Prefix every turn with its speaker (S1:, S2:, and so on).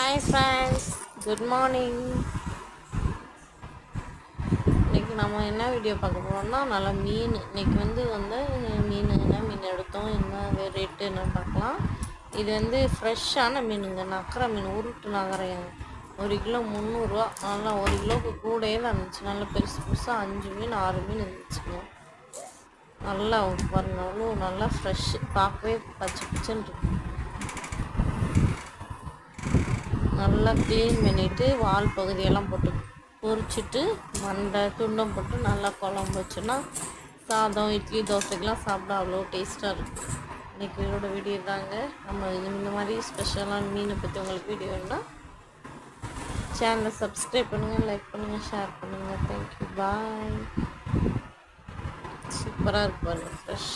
S1: Hi friends, good morning. இன்றைக்கி நம்ம என்ன வீடியோ பார்க்க போகிறோம்னா நல்லா மீன். இன்றைக்கி மீன் என்ன மீன் எடுத்தோம், என்ன ரேட்டு என்னன்னு பார்க்கலாம். இது ஃப்ரெஷ்ஷான மீனுங்க, நக்கரை மீன், உருட்டு நகரையாங்க. 1 கிலோ 300 ரூபா. நல்லா 1 கிலோவுக்கு கூடயே தான் இருந்துச்சு. நல்லா பெருசு பெருசாக 5 மீன் 6 மீன் இருந்துச்சுங்க. நல்லா பாருங்க, அவ்வளோ நல்லா ஃப்ரெஷ்ஷு, பார்க்கவே பச்சை பச்சைன்னு இருக்கு. நல்லா க்ளீன் பண்ணிவிட்டு வால் பகுதியெல்லாம் போட்டு பொரிச்சிட்டு மண்டை துண்டம் போட்டு நல்லா குழம்பு வச்சோன்னா சாதம், இட்லி, தோசைக்கெலாம் சாப்பிட அவ்வளோ டேஸ்ட்டாக இருக்கும். இன்றைக்கி இதோட வீடியோ தாங்க. நம்ம இந்த மாதிரி ஸ்பெஷலான மீனை பற்றி உங்களுக்கு வீடியோ வேணுன்னா சேனலை சப்ஸ்கிரைப் பண்ணுங்கள், லைக் பண்ணுங்கள், ஷேர் பண்ணுங்கள். தேங்க்யூ, பாய். சூப்பராக இருப்பாரு, ஃப்ரெஷ்.